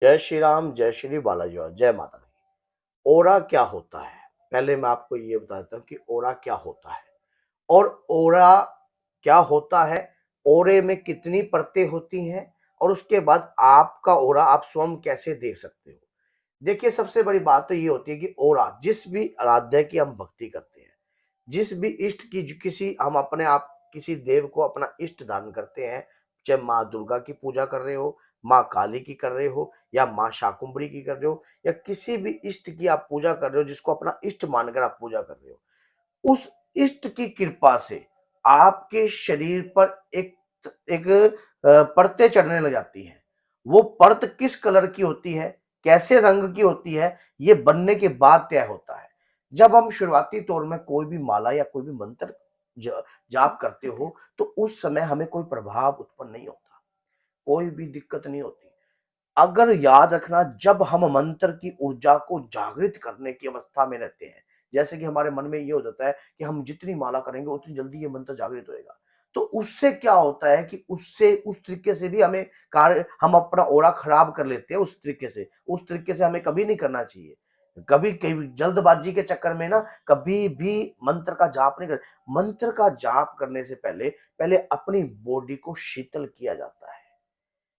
जय श्री राम, जय श्री बालाजी और जय माता दी। ओरा क्या होता है? पहले मैं आपको ये बता देता हूँ कि ओरा क्या होता है और ओरा क्या होता है, ओरे में कितनी परतें होती हैं और उसके बाद आपका ओरा आप स्वयं कैसे देख सकते हो। देखिए, सबसे बड़ी बात तो ये होती है कि ओरा जिस भी आराध्य की हम भक्ति करते हैं, जिस भी इष्ट की किसी हम अपने आप किसी देव को अपना इष्ट दान करते हैं, चाहे माँ दुर्गा की पूजा कर रहे हो, माँ काली की कर रहे हो या माँ शाकुंभरी की कर रहे हो या किसी भी इष्ट की आप पूजा कर रहे हो जिसको अपना इष्ट मानकर आप पूजा कर रहे हो, उस इष्ट की कृपा से आपके शरीर पर एक परतें चढ़ने लग जाती हैं। वो परत किस कलर की होती है, कैसे रंग की होती है, ये बनने के बाद तय होता है। जब हम शुरुआती तौर में कोई भी माला या कोई भी मंत्र जाप करते हो, तो उस समय हमें कोई प्रभाव उत्पन्न नहीं होता, कोई भी दिक्कत नहीं होती। अगर याद रखना, जब हम मंत्र की ऊर्जा को जागृत करने की अवस्था में रहते हैं, जैसे कि हमारे मन में ये हो जाता है कि हम जितनी माला करेंगे उतनी जल्दी ये मंत्र जागृत होएगा, तो उससे क्या होता है कि उससे उस तरीके से भी हमें कार्य हम अपना ओरा खराब कर लेते हैं। उस तरीके से हमें कभी नहीं करना चाहिए। कभी कभी जल्दबाजी के चक्कर में ना कभी भी मंत्र का जाप नहीं कर। मंत्र का जाप करने से पहले पहले अपनी बॉडी को शीतल किया जाता है।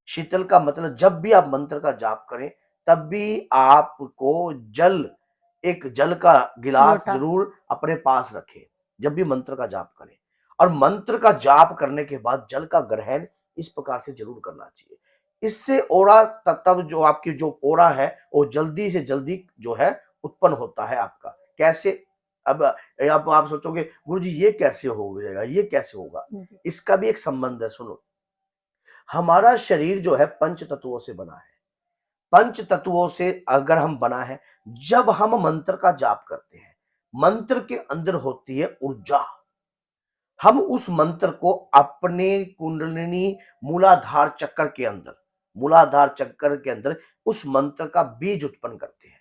शीतल का मतलब, जब भी आप मंत्र का जाप करें तब भी आपको जल एक जल का गिलास लोटा। जरूर अपने पास रखें जब भी मंत्र का जाप करें। और मंत्र का जाप करने के बाद जल का ग्रहण इस प्रकार से जरूर करना चाहिए। इससे ओरा तत्व जो आपकी जो ओरा है वो जल्दी से जल्दी जो है उत्पन्न होता है आपका। कैसे? अब आप सोचोगे गुरुजी ये कैसे हो जाएगा, ये कैसे होगा? जी। इसका भी एक संबंध है, सुनो। हमारा शरीर जो है पंच तत्वों से बना है। पंच तत्वों से अगर हम बना है, जब हम मंत्र का जाप करते हैं, मंत्र के अंदर होती है ऊर्जा। हम उस मंत्र को अपने कुंडलिनी मूलाधार चक्कर के अंदर उस मंत्र का बीज उत्पन्न करते हैं।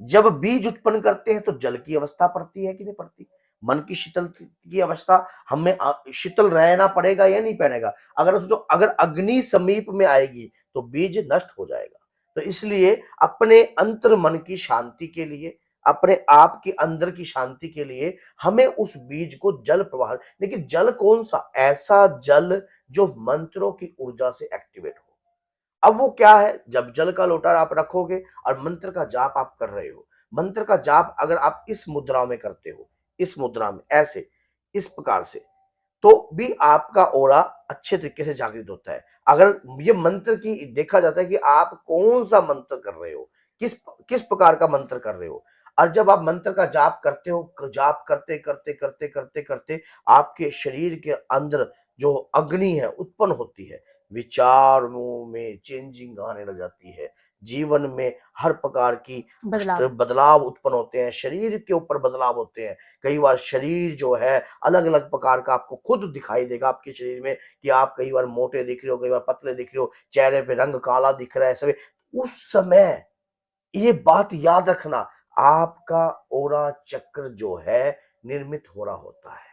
जब बीज उत्पन्न करते हैं तो जल की अवस्था पड़ती है कि नहीं पड़ती? मन की शीतल की अवस्था, हमें शीतल रहना पड़ेगा या नहीं पड़ेगा? अगर अग्नि समीप में आएगी तो बीज नष्ट हो जाएगा। तो इसलिए अपने अंतर मन की शांति के लिए, अपने आप के अंदर की शांति के लिए हमें उस बीज को जल प्रवाह, लेकिन जल कौन सा? ऐसा जल जो मंत्रों की ऊर्जा से एक्टिवेट हो। अब वो क्या है? जब जल का लोटा आप रखोगे और मंत्र का जाप आप कर रहे हो, मंत्र का जाप अगर आप इस मुद्रा में करते हो, इस मुद्रा में ऐसे इस प्रकार से, तो भी आपका ओरा अच्छे तरीके से जागृत होता है। अगर ये मंत्र की देखा जाता है कि आप कौन सा मंत्र कर रहे हो, किस किस प्रकार का मंत्र कर रहे हो। और जब आप मंत्र का जाप करते हो, जाप करते करते करते करते करते आपके शरीर के अंदर जो अग्नि है उत्पन्न होती है, विचारों में चेंजिंग आने लग जाती है, जीवन में हर प्रकार की बदलाव। बदलाव उत्पन्न होते हैं, शरीर के ऊपर बदलाव होते हैं। कई बार शरीर जो है अलग अलग प्रकार का आपको खुद दिखाई देगा आपके शरीर में, कि आप कई बार मोटे दिख रहे हो, कई बार पतले दिख रहे हो, चेहरे पे रंग काला दिख रहा है सभी। उस समय ये बात याद रखना, आपका ओरा चक्र जो है निर्मित हो रहा होता है।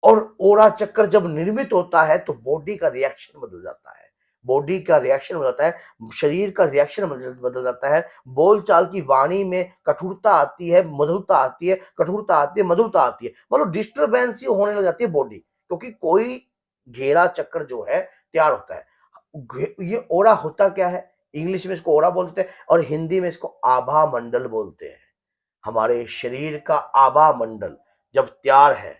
और ओरा चक्कर जब निर्मित होता है तो बॉडी का रिएक्शन बदल जाता है। बॉडी का रिएक्शन बदल जाता है, शरीर का रिएक्शन बदल जाता है। बोलचाल की वाणी में कठोरता आती है, मधुरता आती है, कठोरता आती है, मधुरता आती है। मतलब डिस्टरबेंस ही होने लग जाती है बॉडी, क्योंकि कोई घेरा चक्कर जो है तैयार होता है। ये ओरा होता क्या है? इंग्लिश में इसको ओरा बोलते हैं और हिंदी में इसको आभा मंडल बोलते हैं। हमारे शरीर का आभा मंडल जब तैयार है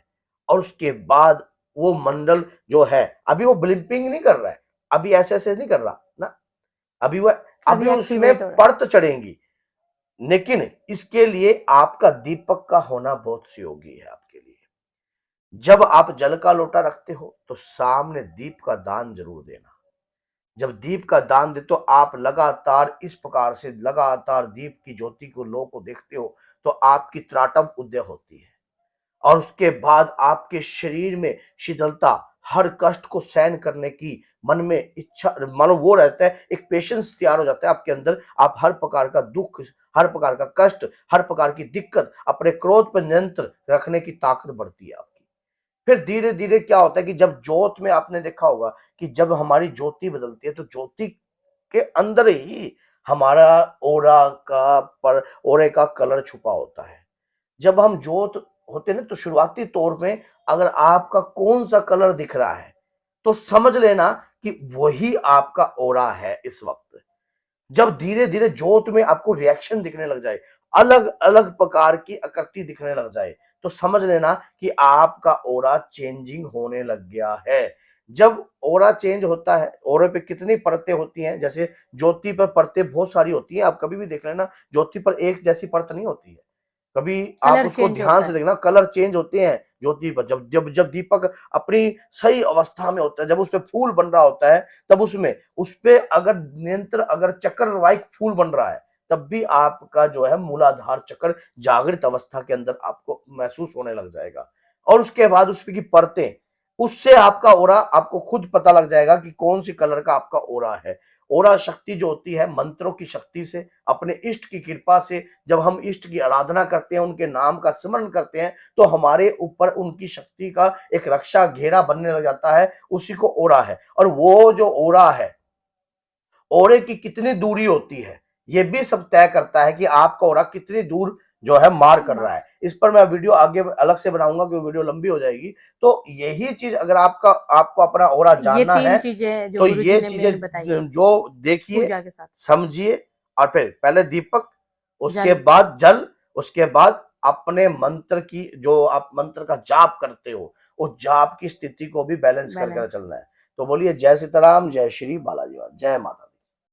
और उसके बाद वो मंडल जो है, अभी वो ब्लिंकिंग नहीं कर रहा है, अभी ऐसे ऐसे नहीं कर रहा ना, अभी वो अभी अभी उसमें एक्टिवेट हो रहा है। परत चढ़ेंगी। लेकिन इसके लिए आपका दीपक का होना बहुत सहयोगी है आपके लिए। जब आप जल का लोटा रखते हो तो सामने दीप का दान जरूर देना। जब दीप का दान दे तो आप लगातार इस प्रकार से लगातार दीप की ज्योति को लो को देखते हो, तो आपकी त्राटम उदय होती है। और उसके बाद आपके शरीर में शीतलता, हर कष्ट को सहन करने की मन में इच्छा, मानो वो रहता है, एक पेशेंस तैयार हो जाता है आपके अंदर। आप हर प्रकार का दुख, हर प्रकार का कष्ट, हर प्रकार की दिक्कत, अपने क्रोध पर नियंत्रण रखने की ताकत बढ़ती है आपकी। फिर धीरे धीरे क्या होता है कि जब ज्योत में आपने देखा होगा कि जब हमारी ज्योति बदलती है तो ज्योति के अंदर ही हमारा ओरे का कलर छुपा होता है। जब हम जोत होते हैं ना, तो शुरुआती तौर में अगर आपका कौन सा कलर दिख रहा है तो समझ लेना कि वही आपका ओरा है इस वक्त। जब धीरे धीरे जोत में आपको रिएक्शन दिखने लग जाए, अलग अलग प्रकार की आकृति दिखने लग जाए, तो समझ लेना कि आपका ओरा चेंजिंग होने लग गया है। जब ओरा चेंज होता है, ओरे पे कितनी परतें होती हैं, जैसे ज्योति पर परतें बहुत सारी होती हैं, आप कभी भी देख लेना, ज्योति पर एक जैसी परत नहीं होती है। कभी आप कलर उसको चेंज ध्यान होता से है। देखना, कलर चेंज होते हैं ज्योति पर। जब जब जब दीपक अपनी सही अवस्था में होता है, जब उसपे फूल बन रहा होता है, तब उसमें उसपे अगर निरंतर अगर चक्रवाइक फूल बन रहा है, तब भी आपका जो है मूलाधार चक्र जागृत अवस्था के अंदर आपको महसूस होने लग जाएगा। और उसके बाद उसपे की परतें, उससे आपका ओरा आपको खुद पता लग जाएगा कि कौन सी कलर का आपका ओरा है। ओरा शक्ति जो होती है मंत्रों की शक्ति से, अपने इष्ट की कृपा से, जब हम इष्ट की आराधना करते हैं, उनके नाम का स्मरण करते हैं, तो हमारे ऊपर उनकी शक्ति का एक रक्षा घेरा बनने लग जाता है, उसी को ओरा है। और वो जो ओरा है, ओरे की कितनी दूरी होती है, ये भी सब तय करता है कि आपका ओरा कितनी दूर जो है मार कर रहा है। इस पर मैं वीडियो आगे अलग से बनाऊंगा क्योंकि वीडियो लंबी हो जाएगी। तो यही चीज अगर आपको अपना ओरा ये जानना है, 3 चीजें जो तो गुरुजी ये ने चीजें मेन बताई जो देखिए, पूजा के साथ। समझिए, और फिर पहले दीपक, उसके जल। बाद जल, उसके बाद अपने मंत्र की जो आप मंत्र का जाप करते हो, उस जाप की स्थिति को भी बैलेंस करके बैलेंस। चलना है। तो बोलिए जय सीताराम, जय श्री बालाजी, जय माता।